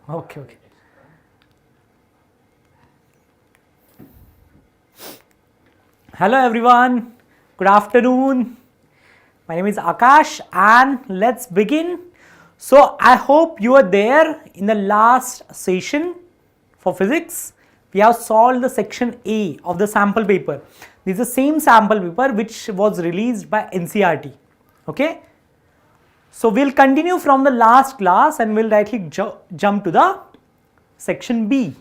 Okay, okay. Hello everyone, good afternoon. My name is Akash and let's begin. So I hope you are there in the last session for physics. We have solved the section A of the sample paper. This is the same sample paper which was released by NCERT. Okay. So we'll continue from the last class and we'll directly jump to the section B.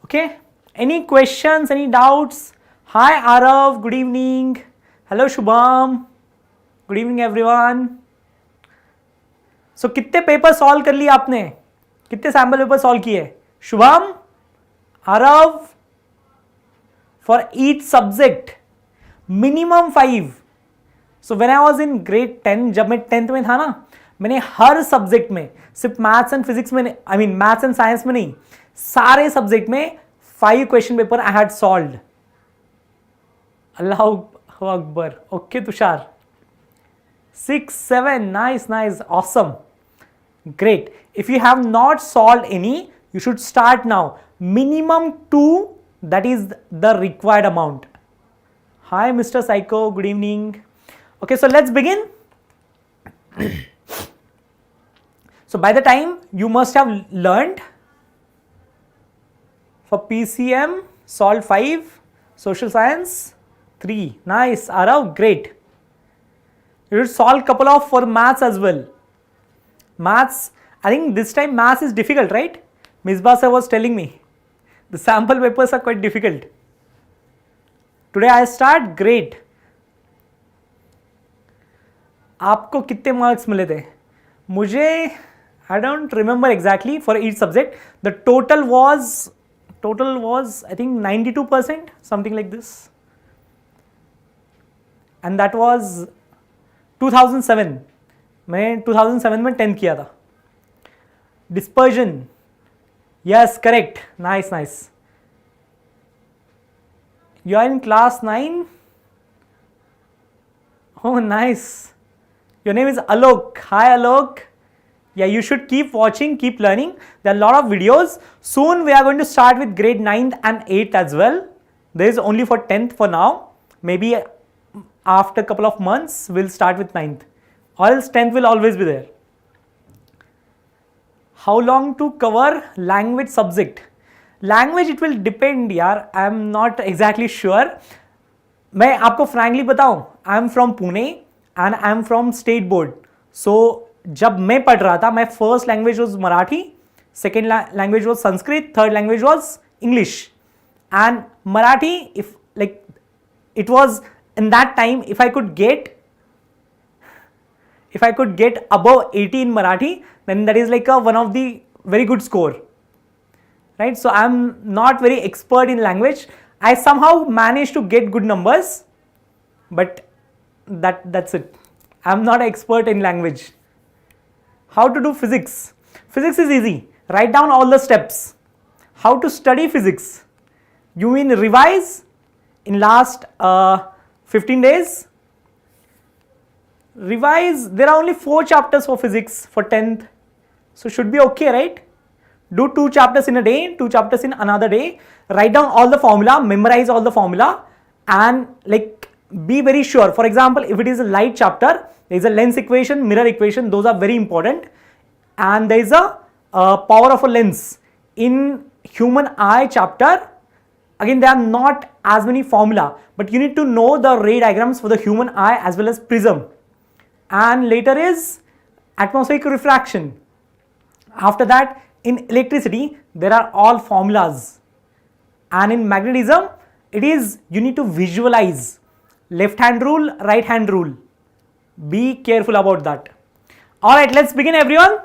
Okay. Any questions, any doubts? Hi Arav, good evening. Hello Shubham. Good evening everyone. So कितने paper solve कर लिए आपने? कितने sample paper solve किए? Shubham, Aarav, for each subject minimum 5. So when I was in grade 10, जब मैं 10th में था ना, मैंने हर सब्जेक्ट में, सिर्फ मैथ्स एंड फिजिक्स में, I mean maths and science में नहीं, सारे सब्जेक्ट में 5 question paper I had solved. Allah Akbar. Okay Tushar. 6, 7, nice, awesome, great. If you have not solved any, you should start now. Minimum 2, that is the required amount. Hi Mr. Psycho, good evening. Okay, so let's begin. So by the time you must have learned for PCM, solve 5, social science 3. Nice, Arav, great. You should solve couple of for maths as well. Maths, I think this time maths is difficult, right? Misbah sir was telling me. The sample papers are quite difficult. Today I start, great. आपको कितने marks मिले थे? मुझे I don't remember exactly for each subject. The total was I think 92%, something like this. And that was 2007. मैंने 2007 में 10th किया था. Dispersion, yes, correct. Nice. You are in class 9. Oh, nice. Your name is Alok. Hi Alok. Yeah, you should keep watching, keep learning. There are a lot of videos. Soon we are going to start with grade 9th and 8th as well. There is only for 10th for now. Maybe after a couple of months we'll start with 9th, or else 10th will always be there. How long to cover language subject? Language it will depend यार, I am not exactly sure. मैं आपको frankly बताऊं, I am from Pune and I am from state board. So जब मैं पढ़ रहा था, my first language was Marathi, second language was Sanskrit, third language was English. And Marathi, if like it was in that time, if I could get above 80 in Marathi, then that is like one of the very good score, right? So I'm not very expert in language. I somehow managed to get good numbers, but that's it. I'm not an expert in language. How to do physics? Physics is easy. Write down all the steps. How to study physics? You mean revise in last 15 days? Revise. There are only 4 chapters for physics for 10th. So should be okay, right? Do 2 chapters in a day, 2 chapters in another day. Write down all the formula, memorize all the formula, and like be very sure. For example, if it is a light chapter, there is a lens equation, mirror equation. Those are very important. And there is a power of a lens. In human eye chapter, again there are not as many formula, but you need to know the ray diagrams for the human eye as well as prism. And later is atmospheric refraction. After that, in electricity there are all formulas, and in magnetism it is you need to visualize left hand rule, right hand rule. Be careful about that. All right, let's begin everyone.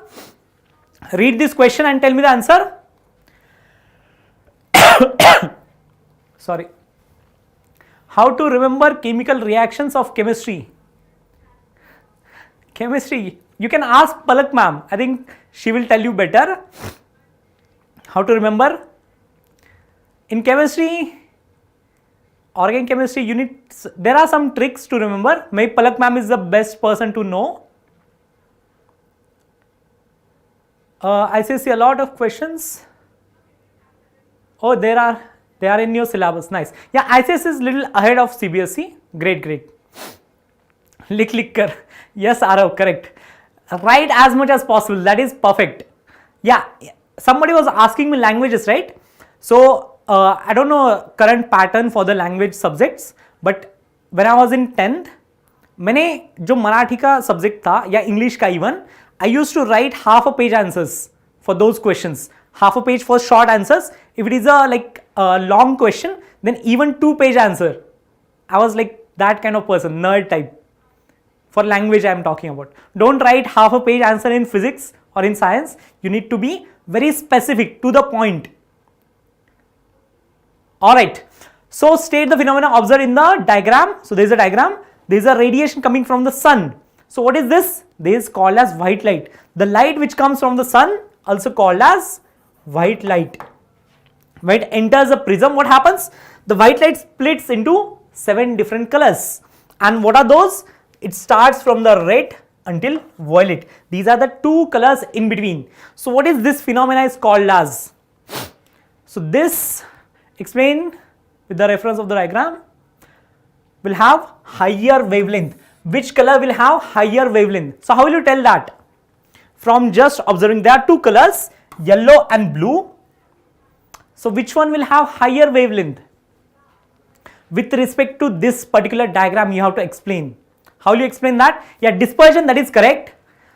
Read this question and tell me the answer. Sorry. How to remember chemical reactions of chemistry? Chemistry, you can ask Palak ma'am. I think she will tell you better how to remember. In chemistry, organic chemistry, there are some tricks to remember. Maybe Palak ma'am is the best person to know. ICSE a lot of questions. Oh, they are in your syllabus. Nice. Yeah, ICSE is little ahead of CBSE. Great, great. Lick kar. Yes, Arav, correct. Write as much as possible. That is perfect. Yeah, somebody was asking me languages, right? So I don't know current pattern for the language subjects, but when I was in 10th, मैंने जो मराठी का subject था या English का even, I use to write half a page answers for those questions, half a page for short answers. If it is a long question, then even 2-page answer. I was like that kind of person, nerd type. For language I am talking about. Don't write half a page answer in physics or in science. You need to be very specific, to the point. Alright, so state the phenomena observed in the diagram. So there is a diagram, there is a radiation coming from the sun. So what is this? This is called as white light. The light which comes from the sun also called as white light. When it enters the prism, what happens? The white light splits into 7 different colors. And what are those? It starts from the red until violet. These are the 2 colors in between. So what is this phenomena is called as? So this, explain with the reference of the diagram, will have higher wavelength. Which color will have higher wavelength? So how will you tell that? From just observing there are 2 colors, yellow and blue. So which one will have higher wavelength? With respect to this particular diagram, you have to explain. How will you explain that? Yeah, dispersion, that is correct.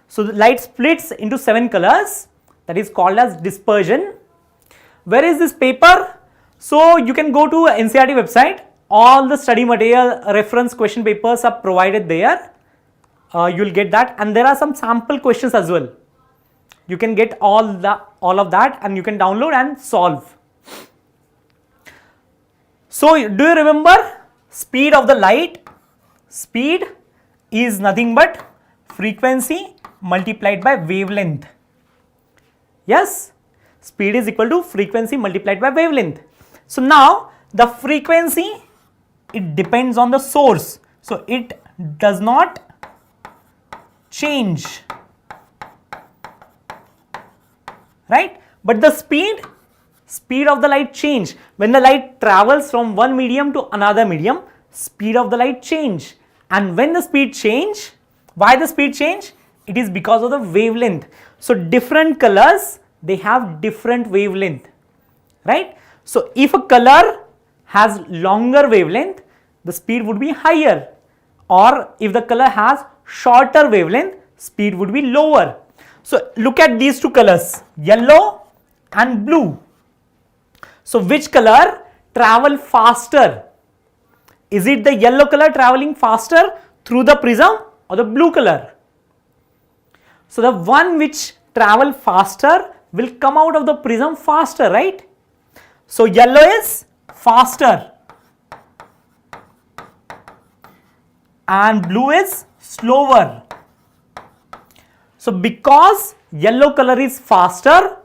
So the light splits into 7 colors, that is called as dispersion. Where is this paper? So you can go to NCERT website. All the study material reference question papers are provided there. You will get that, and there are some sample questions as well. You can get all of that and you can download and solve. So do you remember speed of the light? Speed is nothing but frequency multiplied by wavelength. Yes, speed is equal to frequency multiplied by wavelength. So now the frequency, it depends on the source, so it does not change, right? But the speed of the light change. When the light travels from one medium to another medium, speed of the light change. And when the speed change, why the speed change? It is because of the wavelength. So different colors, they have different wavelength, right? So if a color has longer wavelength, the speed would be higher, or if the color has shorter wavelength, speed would be lower. So look at these 2 colors, yellow and blue. So which color travel faster? Is it the yellow color traveling faster through the prism or the blue color? So the one which travel faster will come out of the prism faster, right? So yellow is faster and blue is slower. So because yellow color is faster,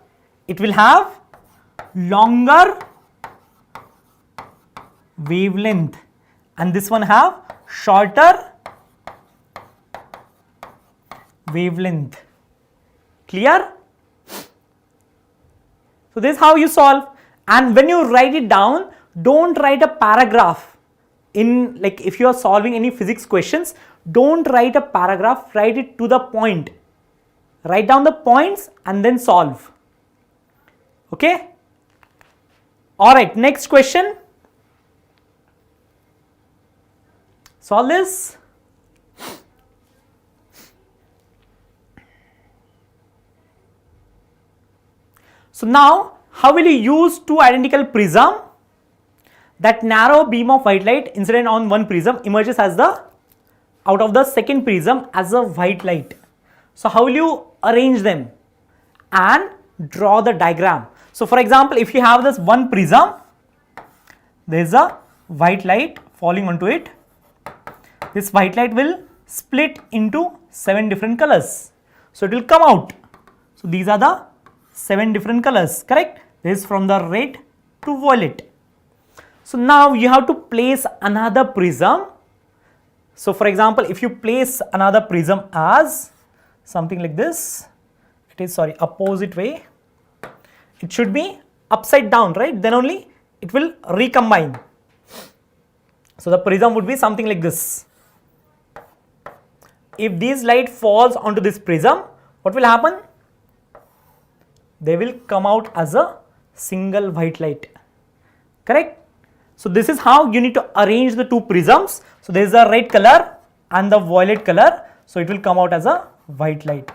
it will have longer wavelength, and this one have shorter wavelength. Clear? So this is how you solve. And when you write it down, don't write a paragraph. In like if you are solving any physics questions, don't write a paragraph, write it to the point. Write down the points and then solve. Okay? Alright, next question. Solve this. So now, how will you use 2 identical prism? That narrow beam of white light incident on one prism emerges as the out of the second prism as a white light. So how will you arrange them and draw the diagram? So for example, if you have this one prism, there is a white light falling onto it. This white light will split into 7 different colors. So it will come out. So these are the 7 different colors, correct? This is from the red to violet. So now you have to place another prism. So for example, if you place another prism as something like this, it it is, sorry, opposite way. It should be upside down, right? Then only it will recombine. So the prism would be something like this. If this light falls onto this prism, what will happen? They will come out as a single white light. Correct? So this is how you need to arrange the two prisms. So there is a red color and the violet color. So it will come out as a white light.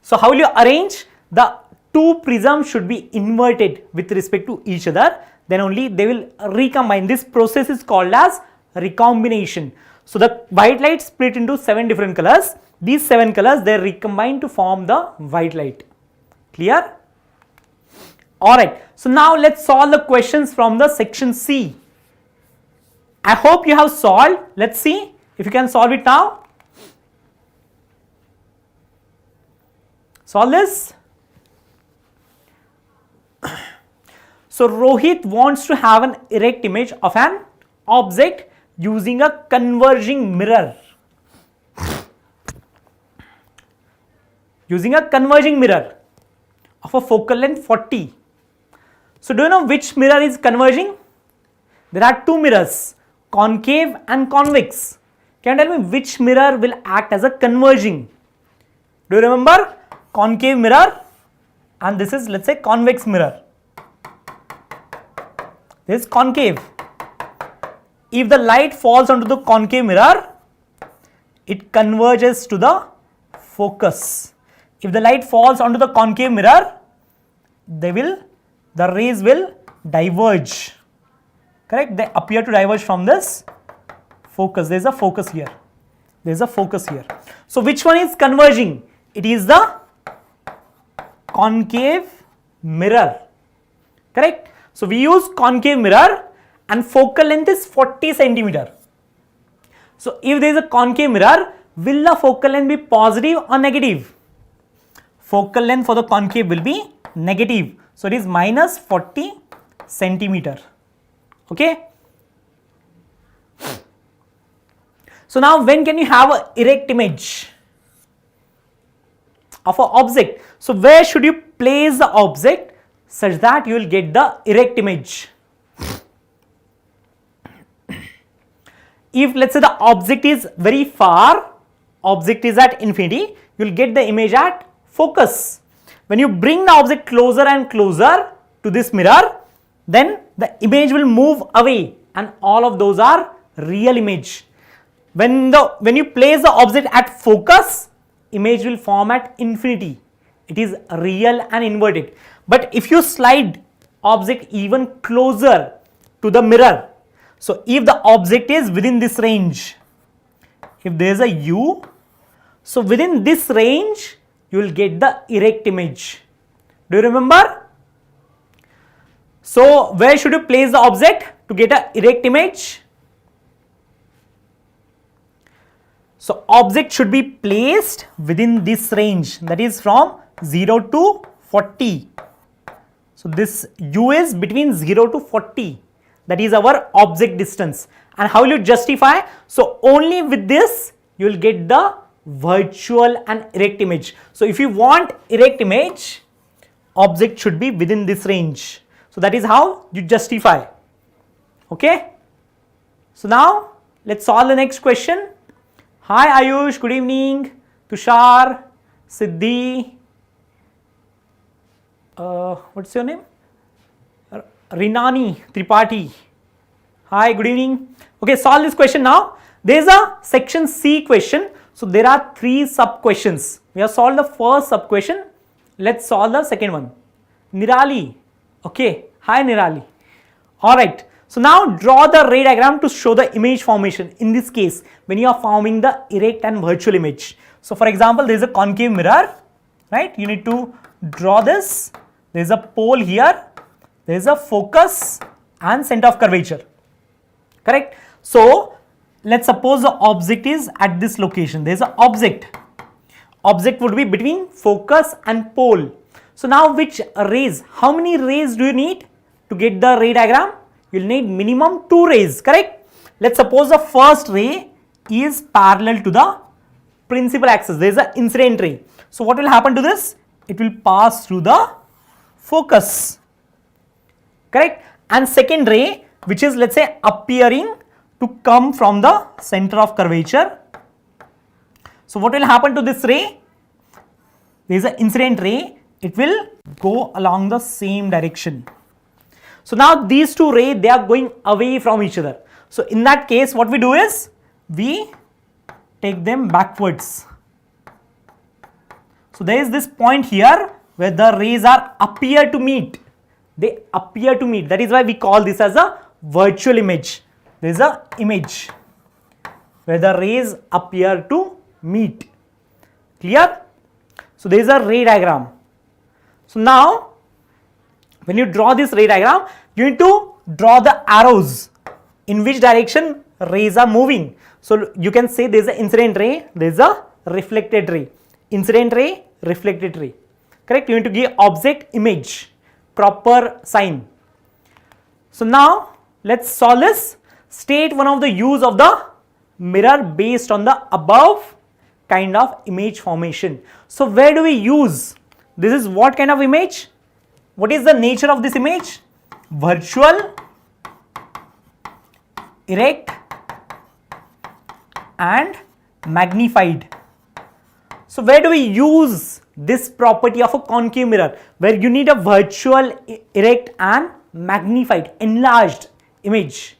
So how will you arrange? The two prisms should be inverted with respect to each other. Then only they will recombine. This process is called as recombination. So the white light split into 7 different colors. These 7 colors, they recombine to form the white light. Clear? Alright. So now let's solve the questions from the section C. I hope you have solved. Let's see if you can solve it now. Solve this. So Rohit wants to have an erect image of an object using a converging mirror. Using a converging mirror of a focal length 40. So do you know which mirror is converging? There are two mirrors, concave and convex. Can you tell me which mirror will act as a converging? Do you remember? Concave mirror, and this is, let's say, convex mirror. This is concave. If the light falls onto the concave mirror, it converges to the focus. If the light falls onto the concave mirror, the rays will diverge. Correct? They appear to diverge from this focus. There is a focus here. There is a focus here. So which one is converging? It is the concave mirror. Correct? So we use concave mirror and focal length is 40 centimeter. So if there is a concave mirror, will the focal length be positive or negative? Focal length for the concave will be negative. So it is minus 40 centimeter. Okay. So now when can you have an erect image of an object? So where should you place the object such that you will get the erect image? If let's say the object is very far, object is at infinity, you will get the image at focus. When you bring the object closer and closer to this mirror, then the image will move away and all of those are real image. When you place the object at focus, image will form at infinity. It is real and inverted. But if you slide object even closer to the mirror, so if the object is within this range, if there is a U, so within this range, you will get the erect image. Do you remember? So where should you place the object to get an erect image? So object should be placed within this range, that is from 0 to 40. So this U is between 0 to 40. That is our object distance. And how will you justify? So only with this you will get the virtual and erect image. So if you want erect image, object should be within this range. So that is how you justify. Okay. So now let's solve the next question. Hi Ayush, good evening. Tushar, Siddhi, what's your name? Rinani Tripathi. Hi, good evening. Okay, solve this question now. There is a section C question. So there are 3 sub questions. We have solved the first sub question. Let's solve the second one. Nirali. Okay. Hi Nirali. Alright. So now draw the ray diagram to show the image formation. In this case, when you are forming the erect and virtual image. So for example, there is a concave mirror. Right. You need to draw this. There is a pole here. There is a focus and center of curvature. Correct. So let's suppose the object is at this location. There is an object. Object would be between focus and pole. So now which rays? How many rays do you need to get the ray diagram? You will need minimum 2 rays. Correct. Let's suppose the first ray is parallel to the principal axis. There is an incident ray. So what will happen to this? it will pass through the focus, correct? And second ray, which is, let's say, appearing to come from the center of curvature. So what will happen to this ray? There is an incident ray, it will go along the same direction. So now these two rays, they are going away from each other. So in that case, what we do is, we take them backwards. So there is this point here where the rays are appear to meet. They appear to meet. That is why we call this as a virtual image. There is a image where the rays appear to meet. Clear? So there is a ray diagram. So now, when you draw this ray diagram, you need to draw the arrows in which direction rays are moving. So you can say there is an incident ray, there is a reflected ray. Incident ray, reflected ray. Correct? You need to give object, image, proper sign. So now let's solve this. State one of the use of the mirror based on the above kind of image formation. So where do we use? This is what kind of image? What is the nature of this image? Virtual, erect and magnified. So where do we use this property of a concave mirror? Where you need a virtual, erect and magnified, enlarged image.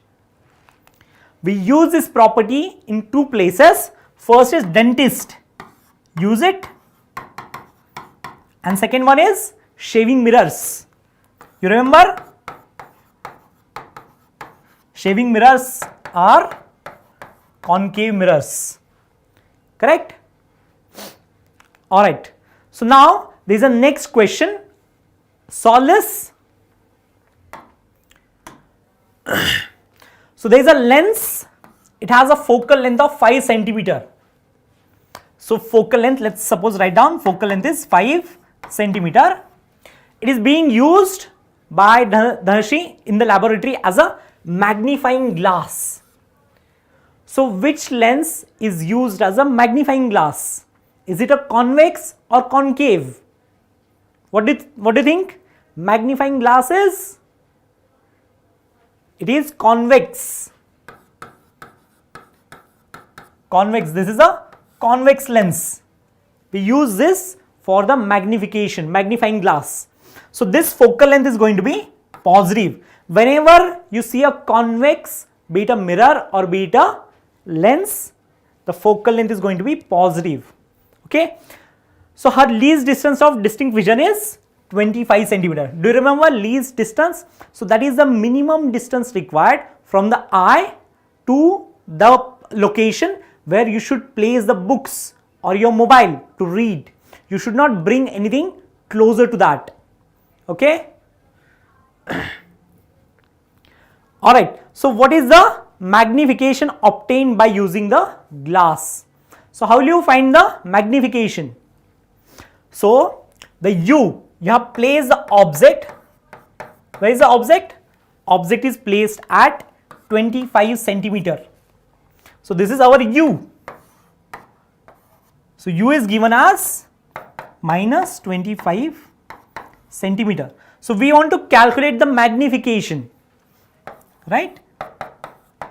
We use this property in two places. First is dentist, use it, and second one is shaving mirrors. You remember? Shaving mirrors are concave mirrors, correct? Alright, so now there is a next question. Solve this. So there is a lens, it has a focal length of 5 centimeter. So focal length, let's suppose write down focal length is 5 centimeter. It is being used by Dhanashree in the laboratory as a magnifying glass. So which lens is used as a magnifying glass? Is it a convex or concave? What do you think? Magnifying glass is? It is convex. Convex, this is a convex lens. We use this for the magnification, magnifying glass. So this focal length is going to be positive. Whenever you see a convex, be it a mirror or be it a lens, the focal length is going to be positive. Okay. So her least distance of distinct vision is 25 centimeter. Do you remember least distance? So that is the minimum distance required from the eye to the location where you should place the books or your mobile to read. You should not bring anything closer to that. Okay. Alright. So what is the magnification obtained by using the glass? So how will you find the magnification? So the you have placed the object. Where is the object? Object is placed at 25 centimeter. So this is our u. So u is given as minus 25 centimeter. So we want to calculate the magnification, right?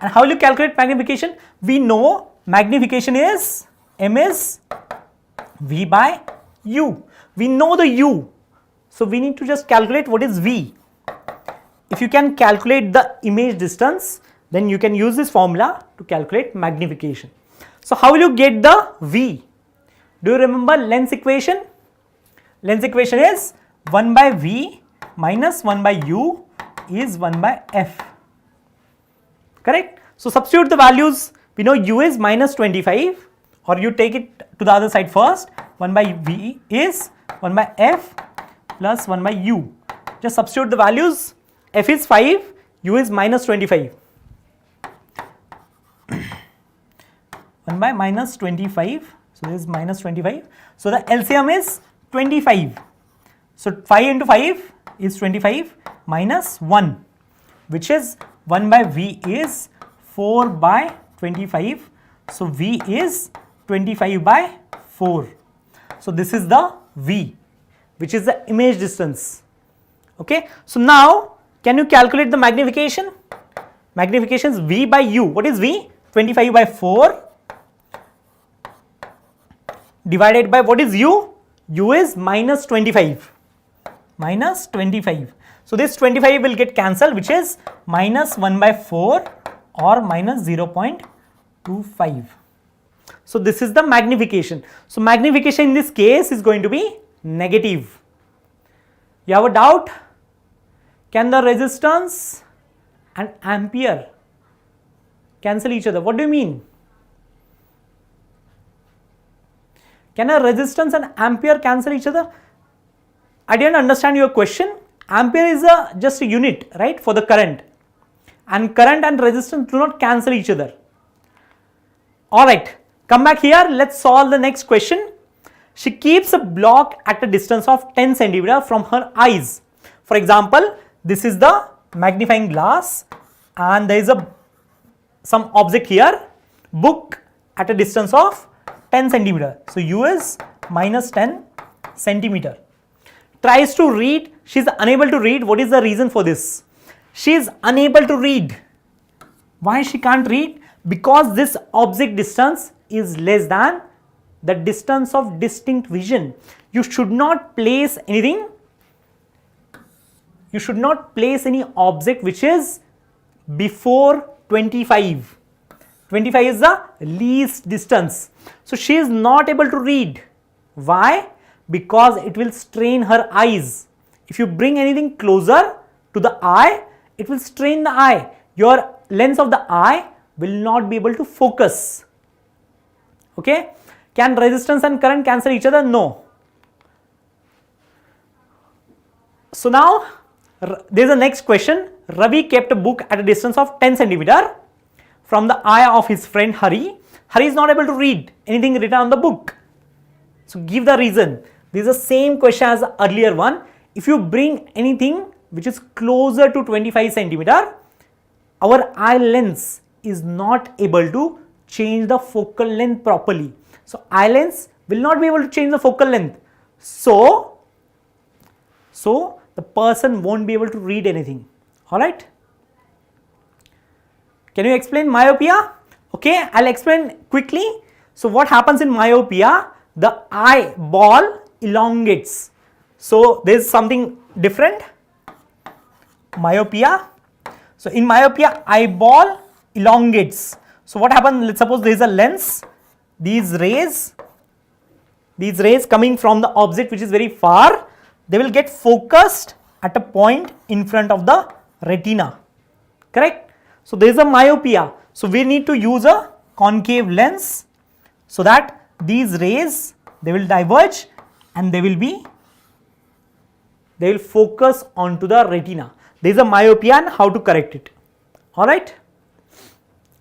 And how will you calculate magnification? We know magnification is m is v by u. We know the u. So we need to just calculate what is v. If you can calculate the image distance, then you can use this formula to calculate magnification. So how will you get the v? Do you remember lens equation? Lens equation is 1 by v minus 1 by u is 1 by f. Correct? So substitute the values. We know u is minus 25, or you take it to the other side first. 1 by v is 1 by f plus 1 by u. Just substitute the values. F is 5, u is minus 25. 1 by minus 25. So this is minus 25. So the LCM is 25. So 5 into 5 is 25 minus 1, which is 1 by v is 4 by 25. So v is 25 by 4. So this is the v. which is the image distance. Okay, so now can you calculate the magnification? Magnification is V by U. What is V? 25 by 4 divided by what is U? U is minus 25. Minus 25. So this 25 will get cancelled, which is minus 1 by 4 or minus 0.25. So this is the magnification. So magnification in this case is going to be negative. You have a doubt? Can the resistance and ampere cancel each other? What do you mean? Can a resistance and ampere cancel each other? I didn't understand your question. Ampere is just a unit, right, for the current. And current and resistance do not cancel each other. Alright, come back here. Let's solve the next question. She keeps a block at a distance of 10 centimeter from her eyes. For example, this is the magnifying glass and there is some object here, book at a distance of 10 centimeter. So U is minus 10 centimeter. Tries to read, she is unable to read. What is the reason for this? She is unable to read. Why she can't read? Because this object distance is less than the distance of distinct vision. You should not place anything. You should not place any object which is before 25. 25 is the least distance. So she is not able to read. Why? Because it will strain her eyes. If you bring anything closer to the eye, it will strain the eye. Your lens of the eye will not be able to focus. Okay? Can resistance and current cancel each other? No. So now there is a next question. Ravi kept a book at a distance of 10 centimeter from the eye of his friend Hari. Hari is not able to read anything written on the book. So give the reason. This is the same question as the earlier one. If you bring anything which is closer to 25 centimeter, our eye lens is not able to change the focal length properly. So eye lens will not be able to change the focal length. So the person won't be able to read anything. Alright? Can you explain myopia? Okay, I'll explain quickly. So what happens in myopia? The eyeball elongates. So there is something different. Myopia. So in myopia, eyeball elongates. So what happens? Let's suppose there is a lens. These rays coming from the object which is very far, they will get focused at a point in front of the retina. Correct? So there is a myopia. So we need to use a concave lens so that these rays, they will diverge and they will focus onto the retina. There is a myopia and how to correct it. Alright?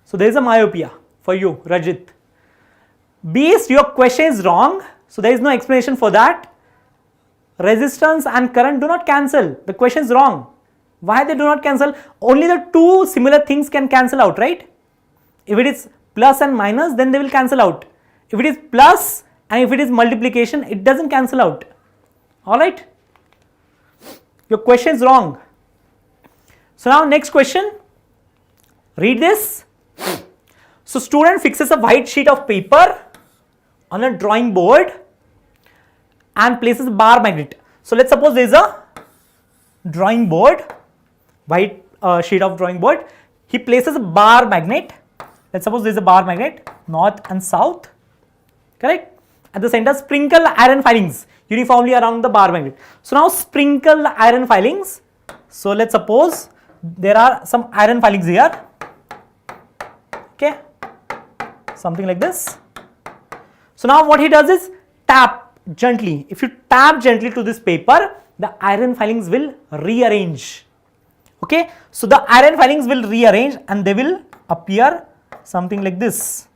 So there is a myopia for you, Rajit. Beast, your question is wrong. So there is no explanation for that. Resistance and current do not cancel. The question is wrong. Why they do not cancel? Only the two similar things can cancel out, right? If it is plus and minus, then they will cancel out. If it is plus and if it is multiplication, it doesn't cancel out. Alright? Your question is wrong. So now next question. Read this. So student fixes a white sheet of paper on a drawing board and places a bar magnet. So let's suppose there is a drawing board, white sheet of drawing board. He places a bar magnet. Let's suppose there is a bar magnet, north and south. Correct? At the center, sprinkle iron filings uniformly around the bar magnet. So now sprinkle the iron filings. So let's suppose there are some iron filings here. Okay? Something like this. So now what he does is tap gently. If you tap gently to this paper, the iron filings will rearrange. Okay? So the iron filings will rearrange and they will appear something like this.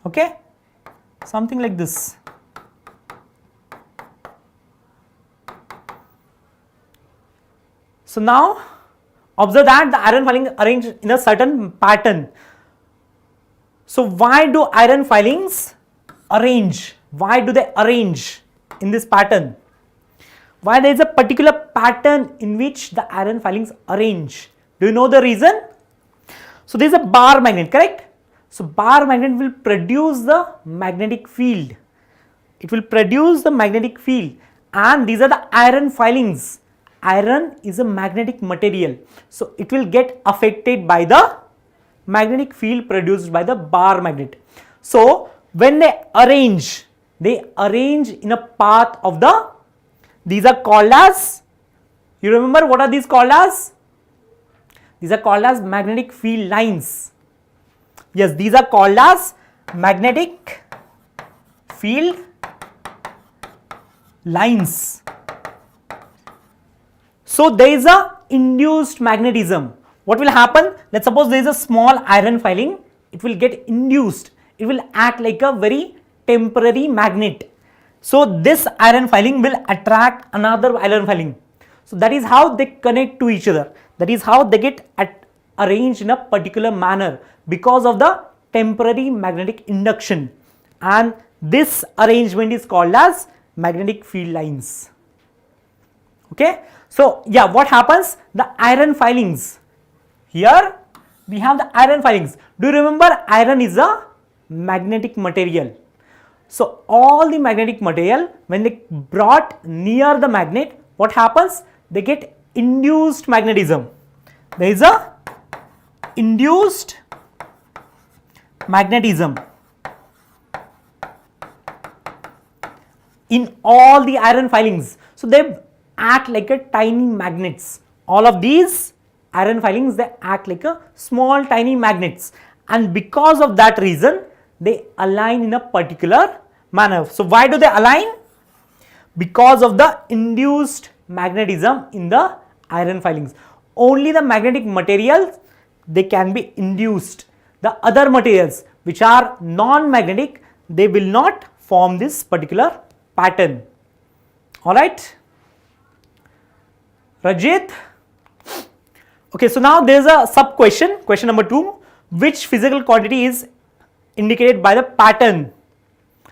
Okay? Something like this. So now observe that the iron filings arranged in a certain pattern. So why do iron filings arrange? Why do they arrange? in this pattern? Why there is a particular pattern in which the iron filings arrange? Do you know the reason? So there is a bar magnet, correct? So bar magnet will produce the magnetic field. It will produce the magnetic field, and these are the iron filings. Iron is a magnetic material, so it will get affected by the magnetic field produced by the bar magnet. So when they arrange in a path of the, these are called as, you remember what are these called as? These are called as magnetic field lines. Yes, these are called as magnetic field lines. So there is a induced magnetism. What will happen? Let's suppose there is a small iron filing. It will get induced. It will act like a very temporary magnet. So this iron filing will attract another iron filing. So that is how they connect to each other. That is how they get arranged in a particular manner because of the temporary magnetic induction. And this arrangement is called as magnetic field lines. Okay. So yeah, what happens? The iron filings. Here we have the iron filings. Do you remember iron is a magnetic material? So all the magnetic material, when they brought near the magnet, what happens? They get induced magnetism. There is a induced magnetism in all the iron filings. So they act like a tiny magnets. All of these iron filings, they act like a small tiny magnets, and because of that reason they align in a particular manner. So why do they align? Because of the induced magnetism in the iron filings. Only the magnetic materials, they can be induced. The other materials which are non-magnetic, they will not form this particular pattern. Alright, Rajit. Okay, so now there is a sub question, question number 2. Which physical quantity is indicated by the pattern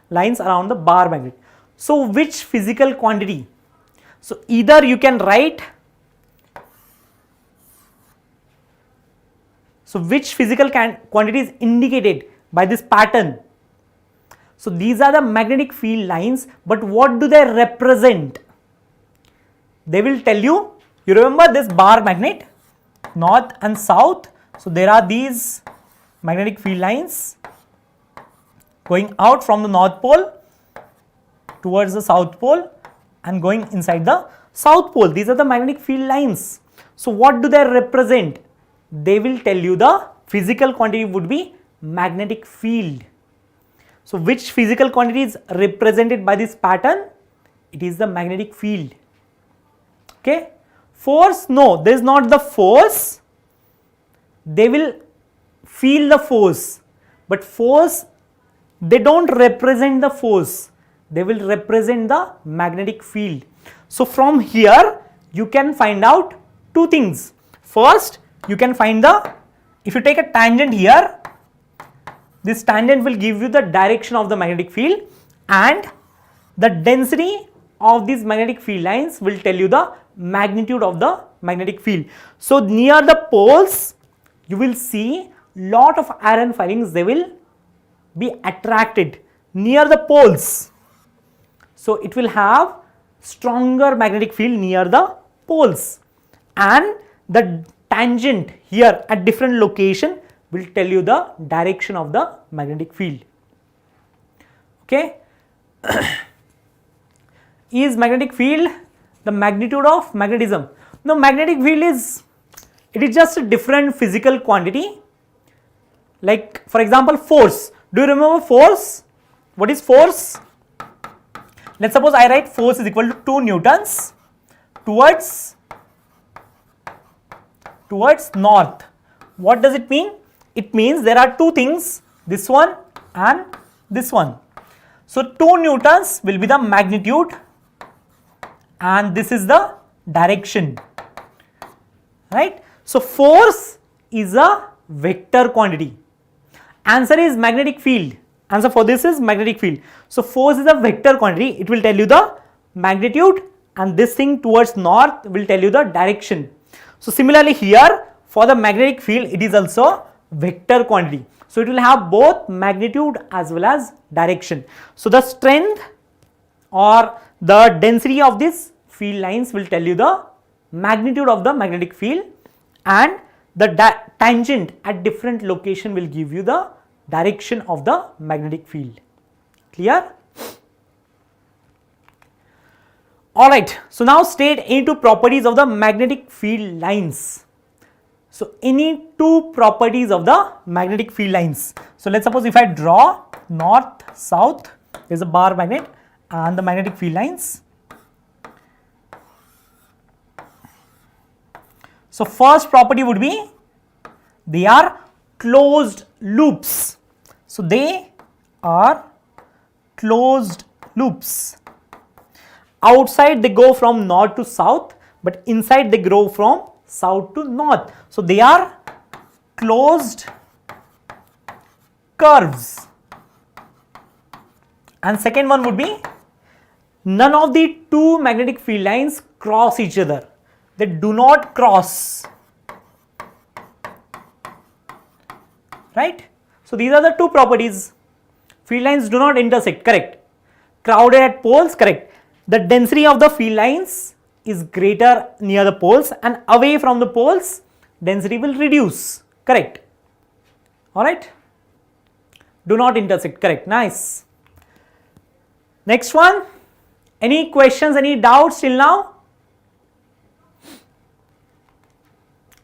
lines around the bar magnet? So which physical quantity? So either you can write, so which physical quantity is indicated by this pattern? So these are the magnetic field lines, but what do they represent? They will tell you. You remember this bar magnet, north and south. So there are these magnetic field lines going out from the north pole towards the south pole and going inside the south pole. These are the magnetic field lines. So what do they represent? They will tell you the physical quantity would be magnetic field. So which physical quantity is represented by this pattern? It is the magnetic field. Okay. Force? No, there is not the force. They will feel the force, but force, they don't represent the force. They will represent the magnetic field. So from here you can find out two things. First, you can find the, if you take a tangent here, this tangent will give you the direction of the magnetic field, and the density of these magnetic field lines will tell you the magnitude of the magnetic field. So near the poles you will see lot of iron filings, they will be attracted near the poles. So it will have stronger magnetic field near the poles, and the tangent here at different location will tell you the direction of the magnetic field. Okay. Is magnetic field the magnitude of magnetism? No, magnetic field is, it is just a different physical quantity. Like for example, force. Do you remember force? What is force? Let's suppose I write force is equal to 2 newtons towards north. What does it mean? It means there are two things, this one and this one. So 2 newtons will be the magnitude and this is the direction, right? So force is a vector quantity. Answer is magnetic field. Answer for this is magnetic field. So force is a vector quantity. It will tell you the magnitude, and this thing towards north will tell you the direction. So similarly here for the magnetic field, it is also vector quantity. So it will have both magnitude as well as direction. So the strength or the density of these field lines will tell you the magnitude of the magnetic field, and the tangent at different location will give you the direction of the magnetic field. Clear? Alright, so now state any two properties of the magnetic field lines. So any two properties of the magnetic field lines. So let's suppose if I draw north, south, there is a bar magnet and the magnetic field lines. So first property would be they are closed loops. So they are closed loops. Outside they go from north to south, but inside they grow from south to north. So they are closed curves. And second one would be none of the two magnetic field lines cross each other. They do not cross. Right? So these are the two properties. Field lines do not intersect, correct. Crowded at poles, correct. The density of the field lines is greater near the poles, and away from the poles density will reduce, correct. Alright. Do not intersect, correct. Nice. Next one. Any questions, any doubts till now?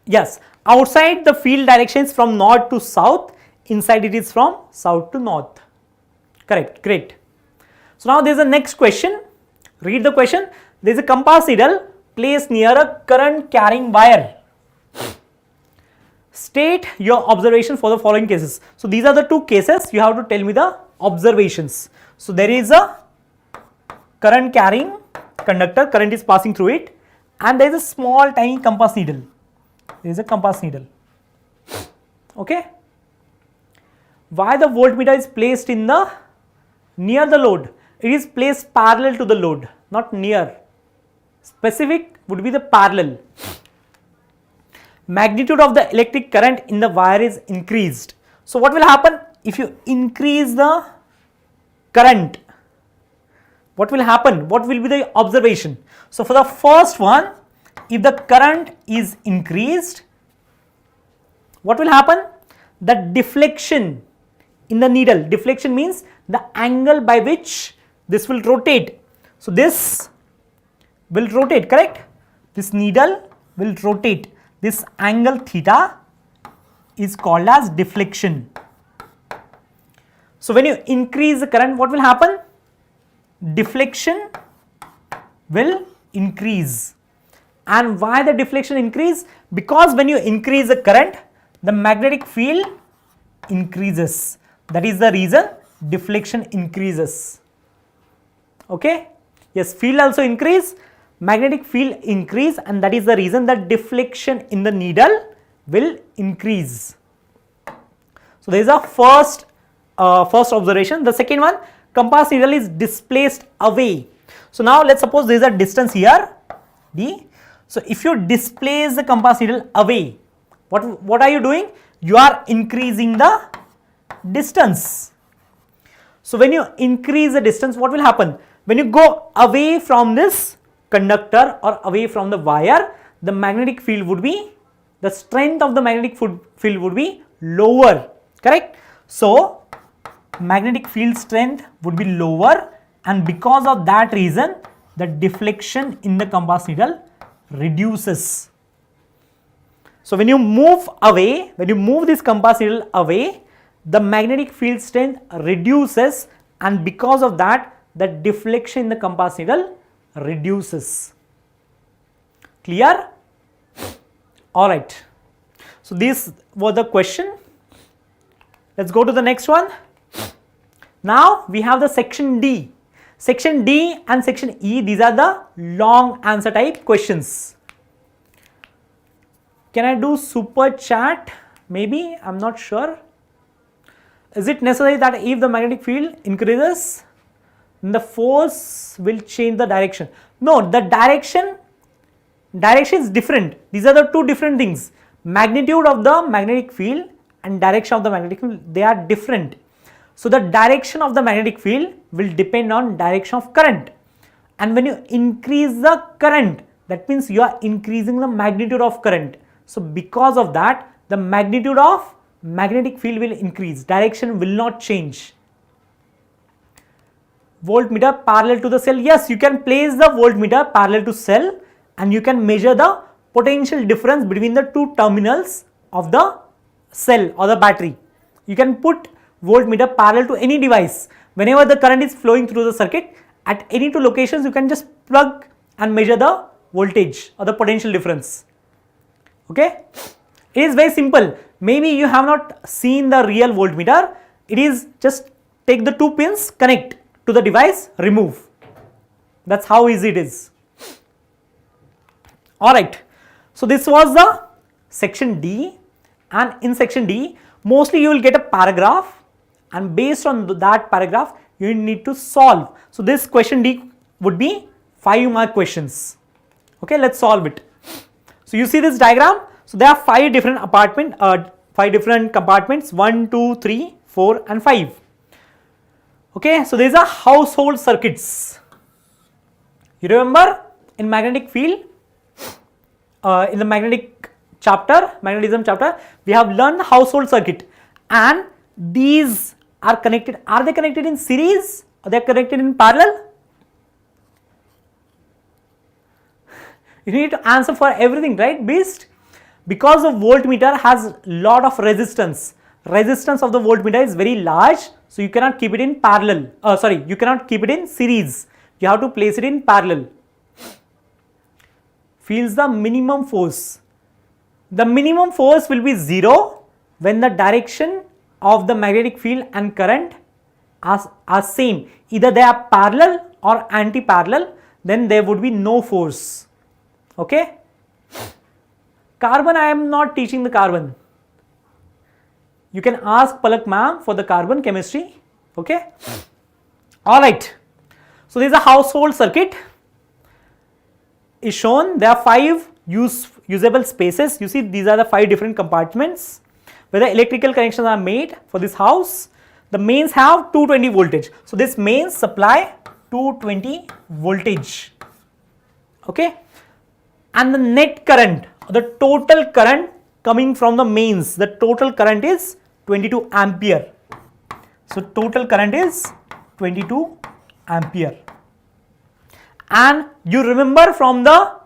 Yes, outside the field direction is from north to south, inside it is from south to north. Correct, great. So now there is a next question. Read the question. There is a compass needle placed near a current carrying wire. State your observation for the following cases. So these are the two cases. You have to tell me the observations. So there is a current carrying conductor, current is passing through it, and there is a small tiny compass needle. There is a compass needle. Okay. Why the voltmeter is placed in the near the load? It is placed parallel to the load, not near. Specific would be the parallel. Magnitude of the electric current in the wire is increased. So what will happen if you increase the current? What will happen? What will be the observation? So for the first one, if the current is increased, what will happen? The deflection in the needle. Deflection means the angle by which this will rotate. So this will rotate, correct? This needle will rotate. This angle theta is called as deflection. So when you increase the current, what will happen? Deflection will increase. And why the deflection increase? Because when you increase the current, the magnetic field increases. That is the reason deflection increases. Okay? Yes, field also increase, magnetic field increase, and that is the reason that deflection in the needle will increase. So there is a first observation. The second one, compass needle is displaced away. So now let's suppose there is a distance here, D. So if you displace the compass needle away, what are you doing? You are increasing the distance. So when you increase the distance, what will happen? When you go away from this conductor or away from the wire, the magnetic field would be, the strength of the magnetic field would be lower, correct? So magnetic field strength would be lower, and because of that reason, the deflection in the compass needle reduces. So when you move away, when you move this compass needle away, the magnetic field strength reduces, and because of that, the deflection in the compass needle reduces. Clear? Alright. So this was the question. Let's go to the next one. Now we have the section D. Section D and section E, these are the long answer type questions. Can I do super chat? Maybe, I'm not sure. is it necessary that if the magnetic field increases, then the force will change the direction? No, the direction is different. These are the two different things. Magnitude of the magnetic field and direction of the magnetic field, they are different. So the direction of the magnetic field will depend on direction of current. And when you increase the current, that means you are increasing the magnitude of current. So because of that, the magnitude of magnetic field will increase, direction will not change. Voltmeter parallel to the cell, yes, you can place the voltmeter parallel to cell and you can measure the potential difference between the two terminals of the cell or the battery. You can put voltmeter parallel to any device. Whenever the current is flowing through the circuit, at any two locations you can just plug and measure the voltage or the potential difference. Okay, it is very simple. Maybe you have not seen the real voltmeter. It is just take the two pins, connect to the device, remove. That's how easy it is. Alright, so this was the section D, and in section D mostly you will get a paragraph, and based on that paragraph you need to solve. So this question D would be 5-mark questions. Okay, let's solve it. So you see this diagram. So there are 5 different compartments, 1, 2, 3, 4 and 5. Okay, so these are household circuits. You remember in magnetic field, in the magnetism chapter, we have learned household circuit, and these are connected. Are they connected in series or they are connected in parallel? You need to answer for everything, right, beast? Because the voltmeter has lot of resistance. Resistance of the voltmeter is very large, so you cannot keep it in parallel. You cannot keep it in series. You have to place it in parallel. Feels the minimum force. The minimum force will be 0 when the direction of the magnetic field and current are same. Either they are parallel or anti-parallel, then there would be no force. Okay. Carbon, I am not teaching the carbon. You can ask Palak ma'am for the carbon chemistry. Okay. Alright. So this is a household circuit. Is shown. There are 5 usable spaces. You see, these are the 5 different compartments where the electrical connections are made for this house. The mains have 220 voltage. So this mains supply 220 voltage. Okay. And the net current, the total current coming from the mains, the total current is 22 ampere. So total current is 22 ampere. And you remember from the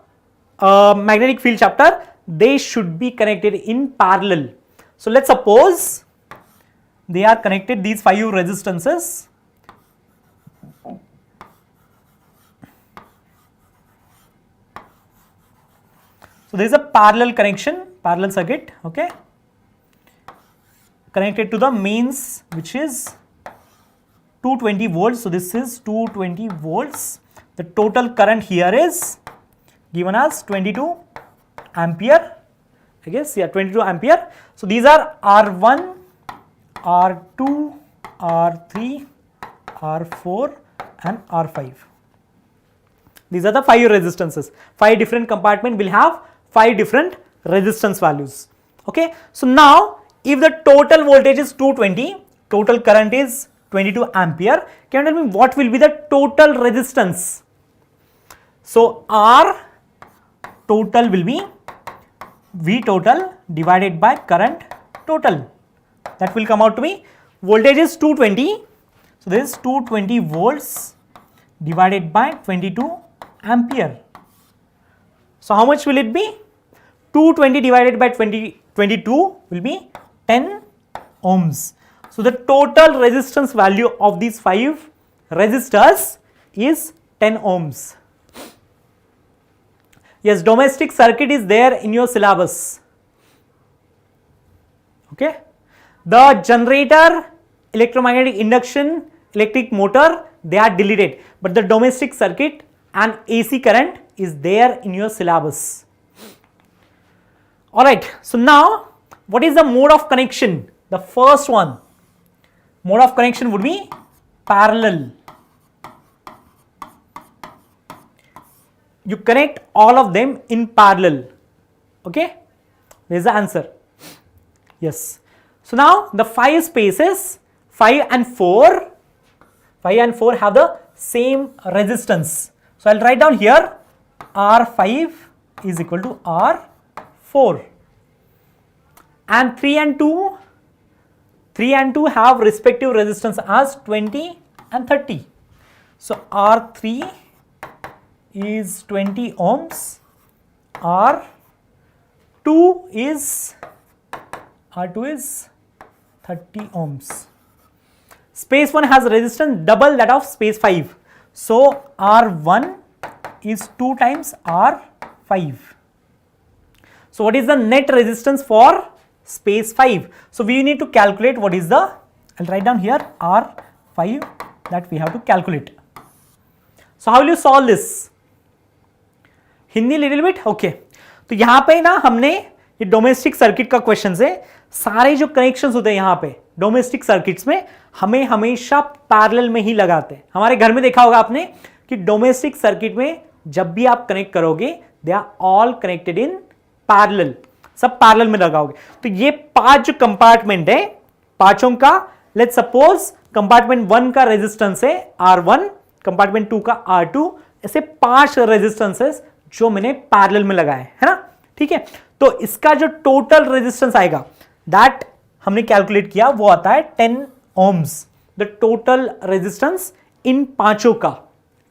magnetic field chapter, they should be connected in parallel. So let's suppose they are connected, these 5 resistances. So there is a parallel connection, parallel circuit, okay, connected to the mains, which is 220 volts. So this is 220 volts. The total current here is given as 22 ampere, I guess, yeah, 22 ampere. So these are R1, R2, R3, R4 and R5. These are the 5 resistances. 5 different compartments will have 5 different resistance values. Okay. So now if the total voltage is 220, total current is 22 ampere, can you tell me what will be the total resistance? So R total will be V total divided by current total. That will come out to be, voltage is 220. So this is 220 volts divided by 22 ampere. So how much will it be? 220 divided by 22 will be 10 ohms. So the total resistance value of these 5 resistors is 10 ohms. Yes, domestic circuit is there in your syllabus. Okay. The generator, electromagnetic induction, electric motor, they are deleted, but the domestic circuit and AC current is there in your syllabus. Alright, so now what is the mode of connection? The first one, Mode of connection would be parallel. You connect all of them in parallel. Okay, there's the answer. Yes. So now the 5 spaces, 5 and 4 have the same resistance. So I'll write down here R5 is equal to R4, and 3 and 2 have respective resistance as 20 and 30. So R3 is 20 ohms, R2 is 30 ohms. Space 1 has resistance double that of space 5. So R1 is 2 times R5. So what is the net resistance for space 5? So we need to calculate what is the, I'll write down here R5 that we have to calculate. So how will you solve this? Hindi little bit okay. तो यहाँ पे ना हमने ये domestic circuit का question है. सारे जो कनेक्शंस होते हैं यहाँ पे डोमेस्टिक सर्किट्स में हमें हमेशा पैरेलल में ही लगाते हैं. हमारे घर में देखा होगा आपने कि डोमेस्टिक सर्किट में जब भी आप कनेक्ट करोगे they are all connected in parallel, सब पैरेलल में लगाओगे. तो ये 5 जो कंपार्टमेंट है, पांचों का, लेट्स सपोज कंपार्टमेंट 1 का रेजिस्टेंस है R1, कंपार्टमेंट 2 का R2, ऐसे 5 रेजिस्टेंसेस जो मैंने पैरेलल में लगाए है ना. ठीक है, तो इसका जो टोटल रेजिस्टेंस आएगा दैट हमने कैलकुलेट किया, वो आता है 10 ohms. The total resistance in पांचों का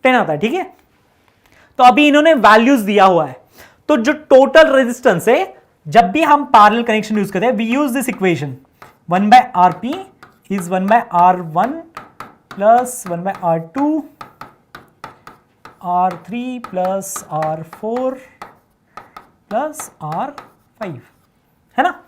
10 आता है. ठीक है, तो अभी इन्होंने वैल्यूज दिया हुआ है. तो जो टोटल रेजिस्टेंस है, जब भी हम पैरेलल कनेक्शन यूज करते हैं, we use this equation 1/Rp is 1/R1 plus 1/R2 R3 plus R4 plus R5 है ना.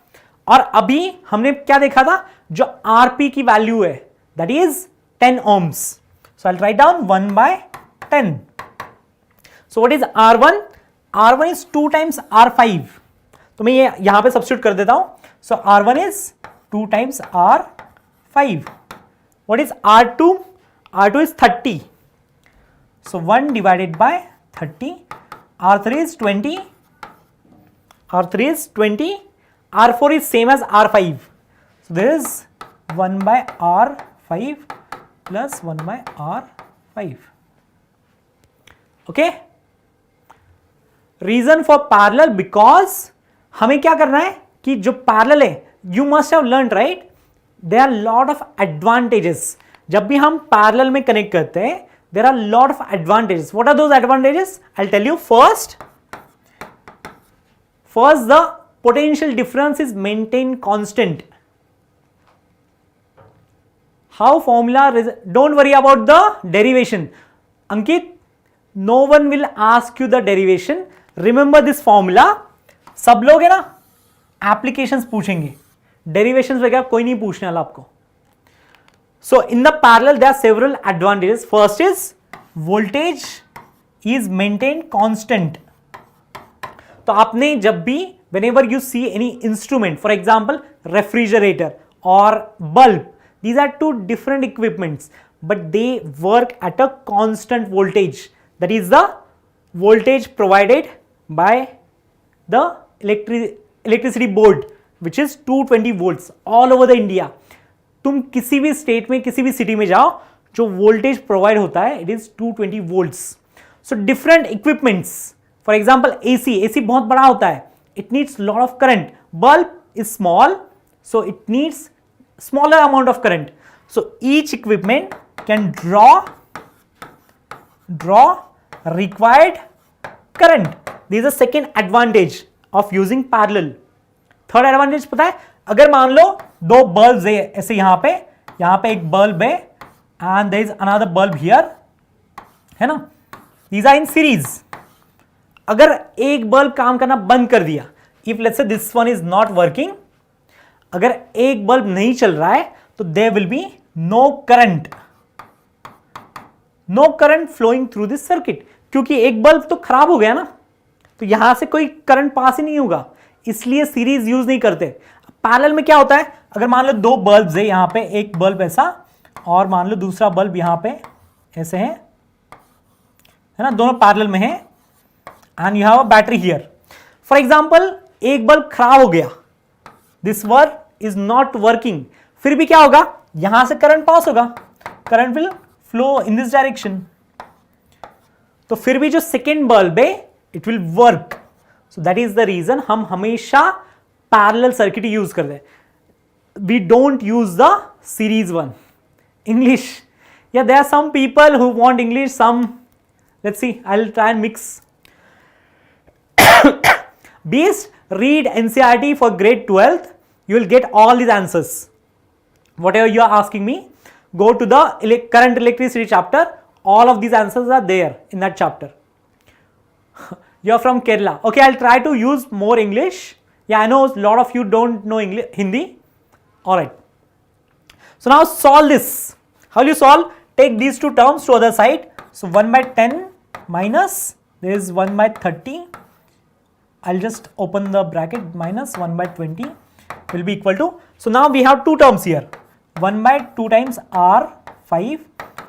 और अभी हमने क्या देखा था, जो Rp की वैल्यू है that is 10 ohms. So I will write down 1/10. So what is R1? R1 is 2 times R5. तो मैं ये यहां पे सब्स्टिट्यूट कर देता हूं. सो R1 is 2 times R5. What is R2? R2 is 30. So 1 divided by 30. R3 is 20. R3 is 20. R4 is same as R5. So there is 1/R5 plus 1/R5. Okay. Reason for parallel, because हमें क्या करना है कि जो parallel है, you must have learned, right? There are lot of advantages. जब भी हम parallel में connect करते हैं, there are a lot of advantages. What are those advantages? I'll tell you. First the potential difference is maintained constant. How formula? Don't worry about the derivation. Ankit, no one will ask you the derivation. Remember this formula. सब लोग है ना applications पूछेंगे, derivations वगैरह कोई नहीं पूछने वाला आपको. So in the parallel there are several advantages. First is voltage is maintained constant. तो आपने जब भी whenever you see any instrument, for example refrigerator or bulb, these are two different equipments but they work at a constant voltage. That is the voltage provided by the electricity board, which is 220 volts all over the India. तुम किसी भी state में, किसी भी city में जाओ, जो voltage provide होता है it is 220 volts. So different equipments, for example AC बहुत बड़ा होता है, it needs lot of current. Bulb is small, so it needs smaller amount of current. So each equipment can draw required current. This is the second advantage of using parallel. Third advantage पता है, अगर मान लो 2 bulbs है ऐसे, यहां पे एक bulb है and there is another bulb here, है ना, दीज आर इन सीरीज. अगर एक बल्ब काम करना बंद कर दिया, if let's say this one is not working, अगर एक बल्ब नहीं चल रहा है तो there will be no current flowing through this circuit, क्योंकि एक बल्ब तो खराब हो गया ना, तो यहां से कोई करंट पास ही नहीं होगा, इसलिए सीरीज यूज नहीं करते. पैरेलल में क्या होता है, अगर मान लो दो बल्ब्स है यहाँ पे, एक बल्ब ऐसा और मान लो दूसरा बल्ब यहाँ पे ऐसे है ना, दोनों पैरेलल में है, and you have a battery here. For example एक बल्ब खराब हो गया, this bulb is not working, फिर भी क्या होगा, यहां से करंट पास होगा, current will flow in this direction. तो फिर भी जो सेकेंड बल्ब है it will work. So that is the reason हम हमेशा पैरेलल सर्किट यूज करते हैं. We don't use the series one. English, या there are some people who want English, some, let's see, I will try and mix. Beast, read NCERT for grade 12th. You will get all these answers. Whatever you are asking me, go to the current electricity chapter. All of these answers are there in that chapter. You are from Kerala. Okay, I'll try to use more English. Yeah, I know a lot of you don't know English, Hindi. All right. So now solve this. How will you solve? Take these two terms to other side. So 1 by 10 minus, there is 1 by 30. I'll just open the bracket, minus 1 by 20 will be equal to, so now we have two terms here, 1 by 2 times R5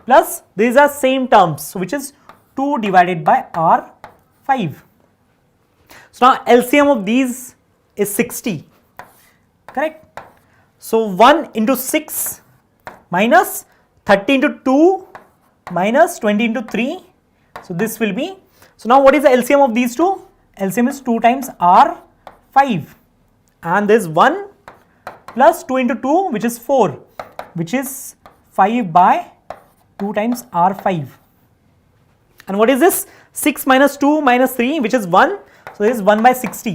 plus these are same terms, which is 2 divided by R5. So now LCM of these is 60, correct? So 1 into 6 minus 30 into 2 minus 20 into 3, so this will be, so now what is the LCM of these two? LCM is 2 times R5, and there is 1 plus 2 into 2, which is 4, which is 5 by 2 times R5. And what is this? 6 minus 2 minus 3, which is 1, so this is 1 by 60.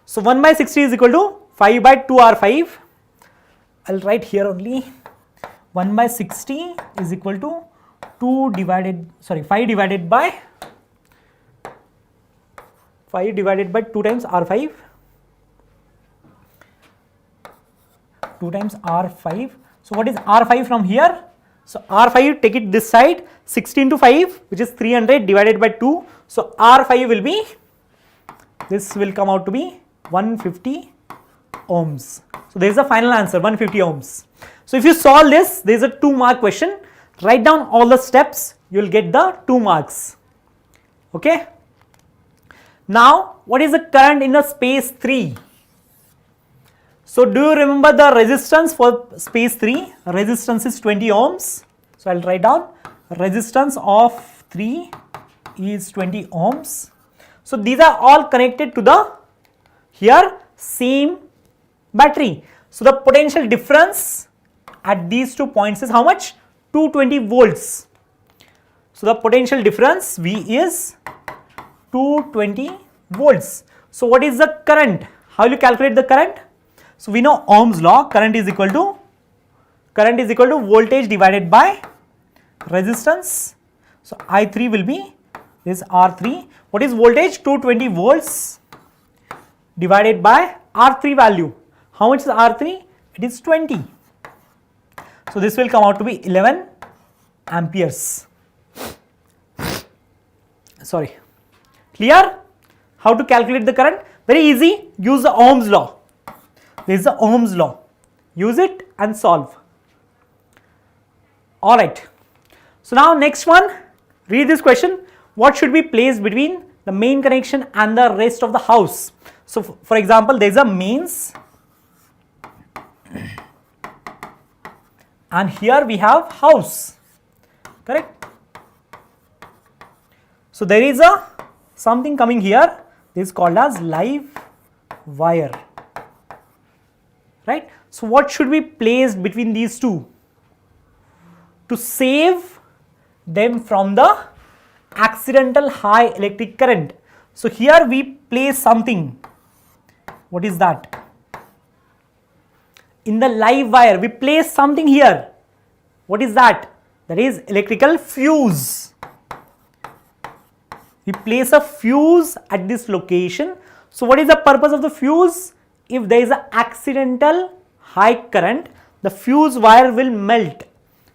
So 1 by 60 is equal to 5 by 2 R5. I'll write here only, 1 by 60 is equal to 5 divided by 2 times R5, 2 times R5. So what is R5 from here? So R5, take it this side, 60 into 5, which is 300 divided by 2. So R5 will be, this will come out to be 150 ohms. So there is the final answer, 150 ohms. So if you solve this, there is a 2-mark question. Write down all the steps, you will get the 2 marks. Okay. Now, what is the current in the space 3? So, do you remember the resistance for space 3? Resistance is 20 ohms. So, I will write down resistance of 3 is 20 ohms. So, these are all connected to the here same battery. So, the potential difference at these 2 points is how much? 220 volts. So, the potential difference V is 220 volts. So what is the current? How will you calculate the current? So we know Ohm's law, current is equal to voltage divided by resistance. So I3 will be this R3. What is voltage? 220 volts divided by R3 value. How much is R3? It is 20. So this will come out to be 11 amperes. Sorry. Clear? How to calculate the current? Very easy. Use the Ohm's law. This is the Ohm's law. Use it and solve. Alright. So now next one. Read this question. What should be placed between the main connection and the rest of the house? So for example, there is a mains. And here we have house. Correct? So there is a something coming here. This is called as live wire. Right? So what should be placed between these two to save them from the accidental high electric current? So here we place something. What is that? In the live wire we place something here. What is that? That is electrical fuse. We place a fuse at this location. So what is the purpose of the fuse? If there is an accidental high current, the fuse wire will melt.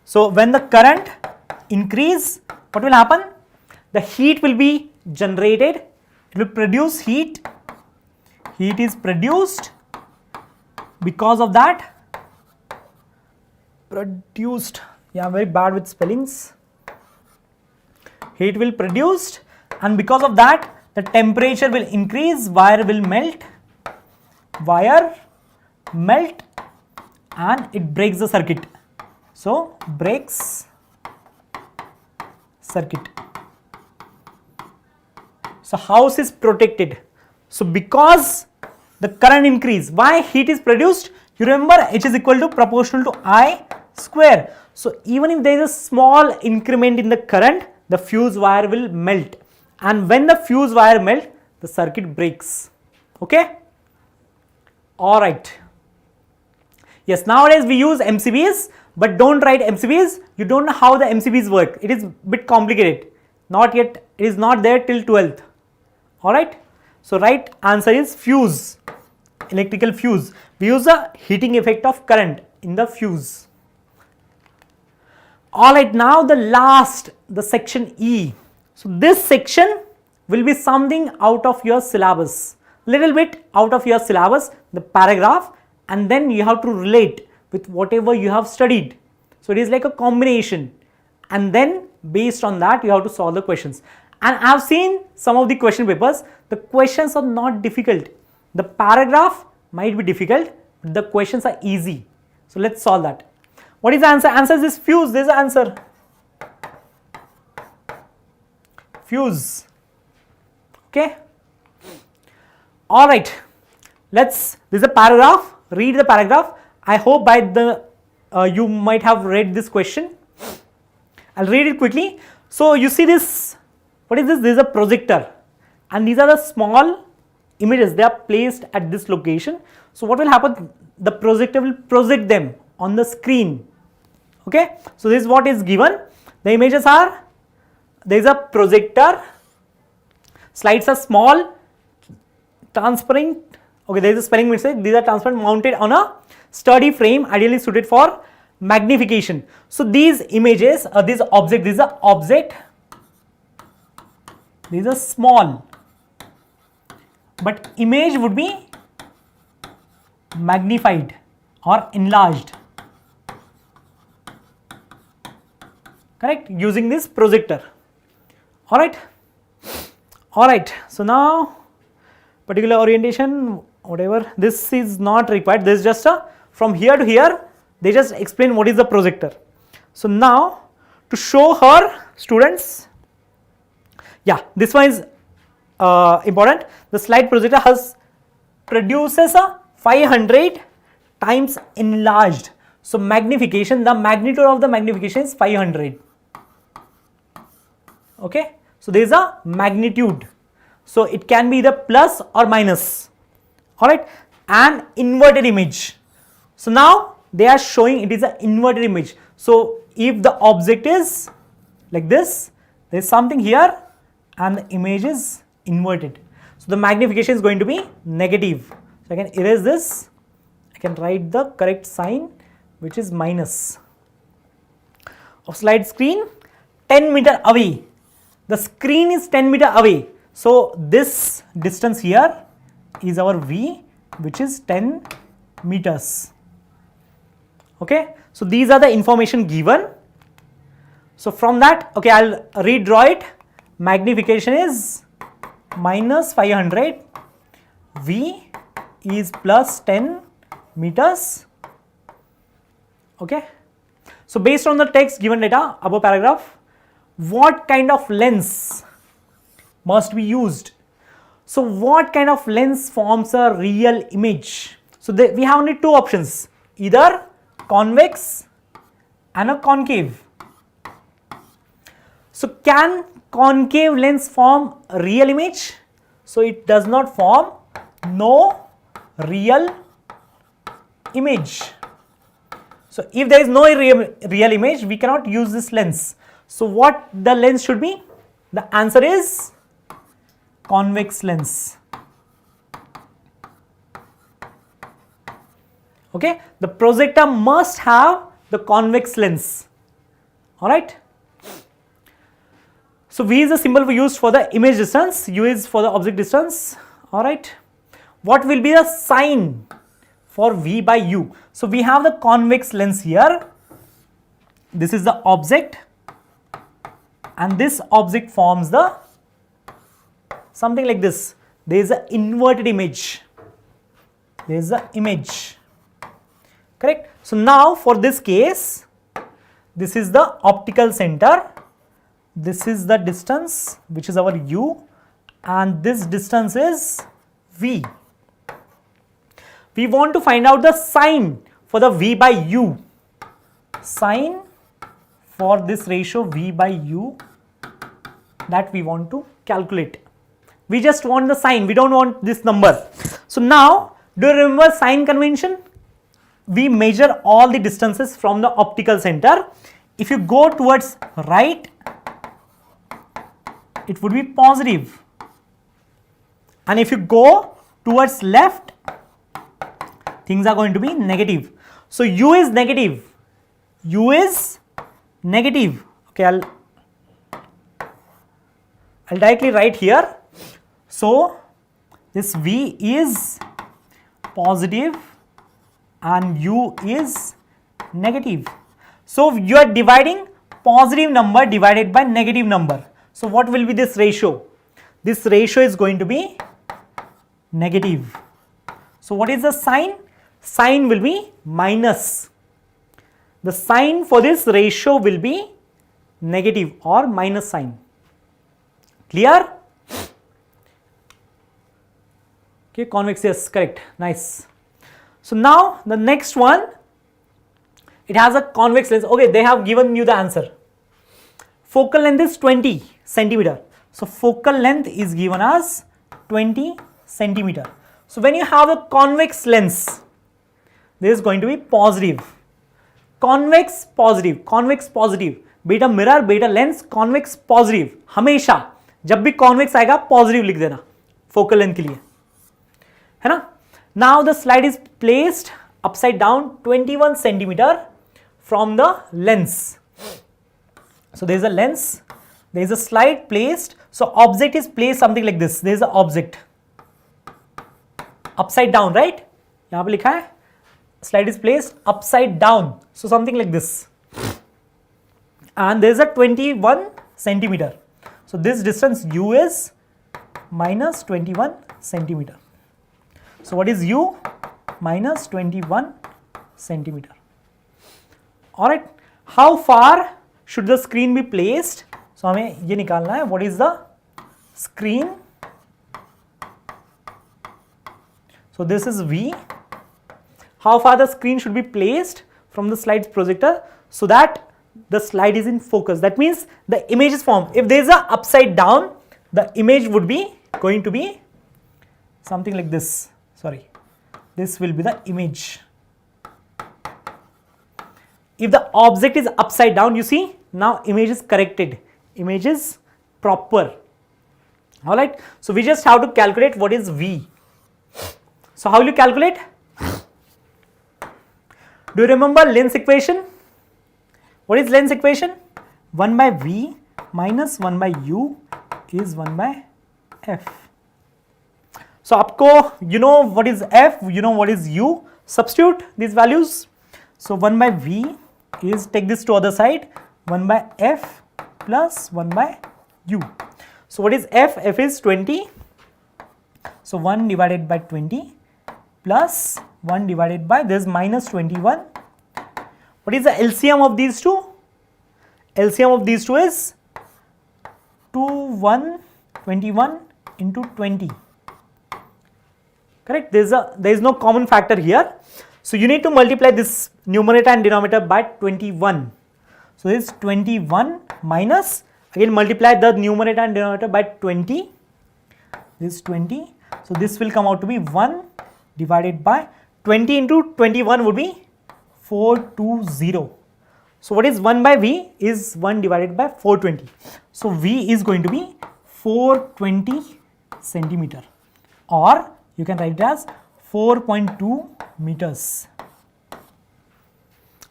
So when the current increase, what will happen? The heat will be generated. It will produce heat. Heat is produced. because of that produced, yeah, I'm very bad with spellings, heat will produced, and because of that the temperature will increase, wire will melt, and it breaks the circuit. So breaks circuit. So house is protected. So because the current increase, why heat is produced? You remember H is equal to proportional to I square. So even if there is a small increment in the current, the fuse wire will melt, and when the fuse wire melt, the circuit breaks. Okay. All right. Yes, nowadays we use MCBs, but don't write MCBs. You don't know how the MCBs work. It is a bit complicated. Not yet. It is not there till 12th. All right. So right answer is fuse, electrical fuse. We use the heating effect of current in the fuse. All right. Now the section E. So this section will be something out of your syllabus. Little bit out of your syllabus, the paragraph, and then you have to relate with whatever you have studied. So it is like a combination, and then based on that you have to solve the questions. And I have seen some of the question papers, the questions are not difficult. The paragraph might be difficult, but the questions are easy. So let's solve that. What is the answer? Answer is fuse. This is the answer. Fuse. Okay. All right. This is a paragraph. Read the paragraph. I hope by you might have read this question. I'll read it quickly. So you see this. What is this? This is a projector, and these are the small images. They are placed at this location. So what will happen? The projector will project them on the screen. Okay. So this is what is given. The images are, there is a projector. Slides are small, transparent. Okay, there is a spelling mistake. These are transparent, mounted on a sturdy frame, ideally suited for magnification. So these images, this object, this is an object. These are small, but image would be magnified or enlarged. Correct? Using this projector. All right. All right. So now particular orientation, whatever, this is not required. This is just a from here to here. They just explain what is the projector. So now to show her students, yeah, this one is important. The slide projector produces a 500 times enlarged. So magnification, the magnitude of the magnification is 500. Okay. So there is a magnitude. So it can be either plus or minus. All right. An inverted image. So now they are showing it is an inverted image. So if the object is like this, there is something here and the image is inverted. So the magnification is going to be negative. So I can erase this. I can write the correct sign, which is minus. Of slide screen 10 meter away. The screen is 10 meter away. So this distance here is our V, which is 10 meters. Okay. So these are the information given. So from that, okay, I'll redraw it. Magnification is minus 500. V is plus 10 meters. Okay. So based on the text given data above paragraph, what kind of lens must be used? So what kind of lens forms a real image? So we have only two options, either convex and a concave. So can concave lens form a real image? So it does not form no real image. So if there is no real image, we cannot use this lens. So what the lens should be? The answer is convex lens. Okay, the projector must have the convex lens. All right. So V is the symbol we used for the image distance, U is for the object distance. All right. What will be the sign for V by U. So we have the convex lens here. This is the object, and this object forms the something like this. There is an inverted image. There is the image. Correct? So now for this case, this is the optical center. This is the distance, which is our U, and this distance is V. We want to find out the sign for the V by U. Sign for this ratio V by U that we want to calculate. We just want the sign, we don't want this number. So now, do you remember sign convention? We measure all the distances from the optical center. If you go towards right, it would be positive. And if you go towards left, things are going to be negative. So U is negative. U is negative. Okay, I'll directly write here. So this V is positive and U is negative. So you are dividing positive number divided by negative number. So what will be this ratio? This ratio is going to be negative. So what is the sign? Sign will be minus. The sign for this ratio will be negative or minus sign. Clear? Okay, convex, yes, correct, nice. So now the next one, it has a convex lens. Okay, they have given you the answer. Focal length is 20 centimeter. So focal length is given as 20 centimeter. So when you have a convex lens, there is going to be positive. Convex positive, convex positive. Beta mirror, beta lens, convex positive. हमेशा जब भी convex आएगा positive लिख देना focal length के लिए, है ना? Now the slide is placed upside down 21 centimeter from the lens. So there is a lens, there is a slide placed. So object is placed something like this. There is an object upside down, right? यहाँ पे लिखा है slide is placed upside down. So something like this. And there is a 21 centimeter. So this distance U is minus 21 centimeter. So what is U? Minus 21 centimeter. Alright. How far should the screen be placed? So हमें ये निकालना है. What is the screen? So this is V. How far the screen should be placed from the slide's projector so that the slide is in focus. That means the image is formed. If there is a upside down, the image would be going to be something like this. Sorry, this will be the image. If the object is upside down, you see, now image is corrected. Image is proper. Alright, so we just have to calculate what is V. So how will you calculate? Do you remember lens equation? What is lens equation? 1 by V minus 1 by U is 1 by F. So आपको, you know what is F, you know what is U. Substitute these values. So 1 by V is, take this to other side, 1 by F plus 1 by U. So what is F? F is 20. So 1 divided by 20 plus 1 divided by, this minus 21. What is the LCM of these two? LCM of these two is 21 into 20. Correct? There is no common factor here. So you need to multiply this numerator and denominator by 21. So this is 21 minus, again multiply the numerator and denominator by 20. This is 20. So this will come out to be 1 divided by 20 into 21 would be 420. So what is 1 by V is 1 divided by 420. So V is going to be 420 centimeter, or you can write it as 4.2 meters.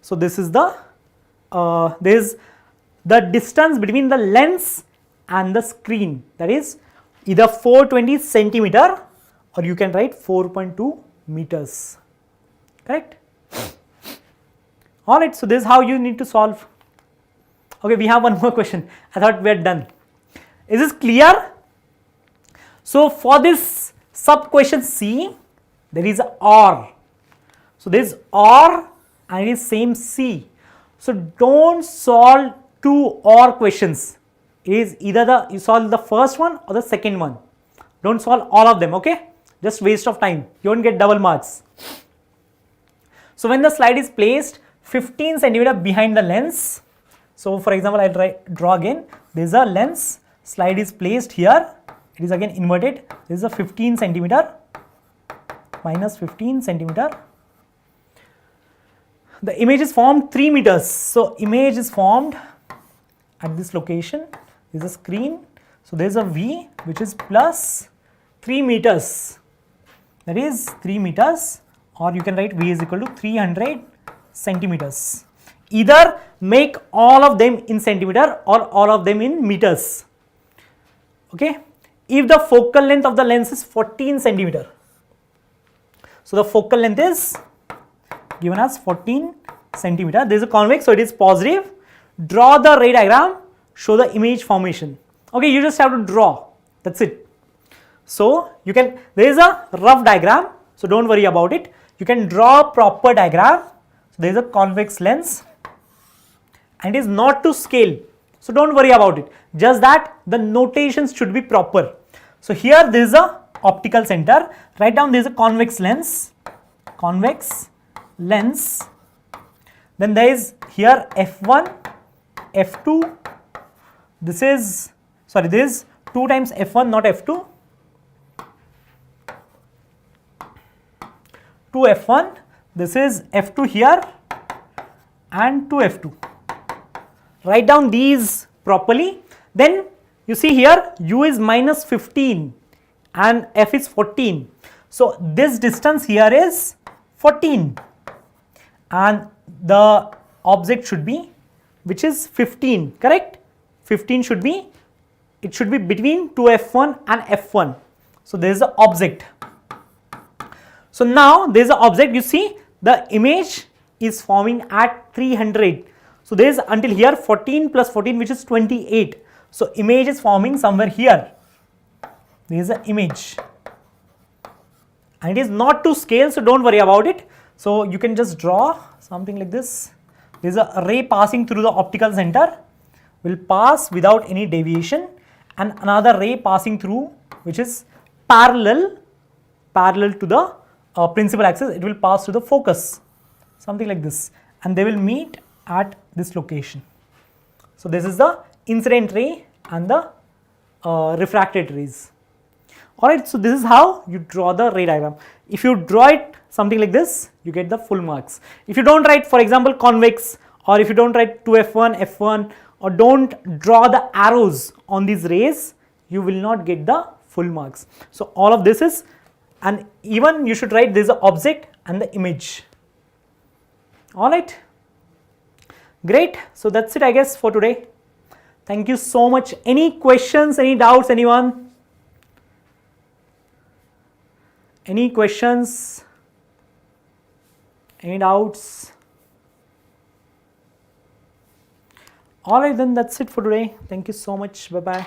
So this is the distance between the lens and the screen, that is either 420 centimeter or you can write 4.2 meters. correct? Alright, so this is how you need to solve. Okay, we have one more question. I thought we are done. Is this clear? So for this sub question C, there is a OR. So there is OR and it is same C. So don't solve two OR questions. It is either you solve the first one or the second one. Don't solve all of them, okay? Just waste of time. You won't get double marks. So when the slide is placed 15 centimeter behind the lens. So for example, I'll draw again. There is a lens. Slide is placed here. It is again inverted. This is a 15 centimeter minus 15 centimeter. The image is formed 3 meters. So image is formed at this location. This is a screen. So there is a V which is plus 3 meters. That is 3 meters, or you can write V is equal to 300 centimeters. Either make all of them in centimeter or all of them in meters. Okay. If the focal length of the lens is 14 centimeter. So the focal length is given as 14 centimeter. There is a convex, so it is positive. Draw the ray diagram, show the image formation. Okay, you just have to draw. That's it. So you can, there is a rough diagram, so don't worry about it. You can draw a proper diagram. So there is a convex lens and it is not to scale. So don't worry about it. Just that the notations should be proper. So here there is a optical center. Write down there is a convex lens. Then there is here F1, F2. This is 2 times F1, not F2. 2 F1. This is F2 here and 2 F2. Write down these properly. Then you see here U is minus 15 and F is 14. So this distance here is 14 and the object should be, which is 15, correct? 15 should be, it should be between 2F1 and F1. So there is the object. So now there is an object, you see the image is forming at 300. So there is until here 14 plus 14, which is 28. So image is forming somewhere here. There is an image and it is not to scale, so don't worry about it. So you can just draw something like this. There is a ray passing through the optical center, will pass without any deviation, and another ray passing through which is parallel to the principal axis. It will pass to the focus, something like this, and they will meet at this location. So this is the incident ray and the refracted rays. Alright, so this is how you draw the ray diagram. If you draw it something like this, you get the full marks. If you don't write, for example, convex, or if you don't write 2F1, F1, or don't draw the arrows on these rays, you will not get the full marks. So all of this is, and even you should write this is the object and the image. Alright, great. So that's it, I guess, for today. Thank you so much. Any questions, any doubts, anyone? Any questions? Any doubts? Alright, then that's it for today. Thank you so much. Bye bye.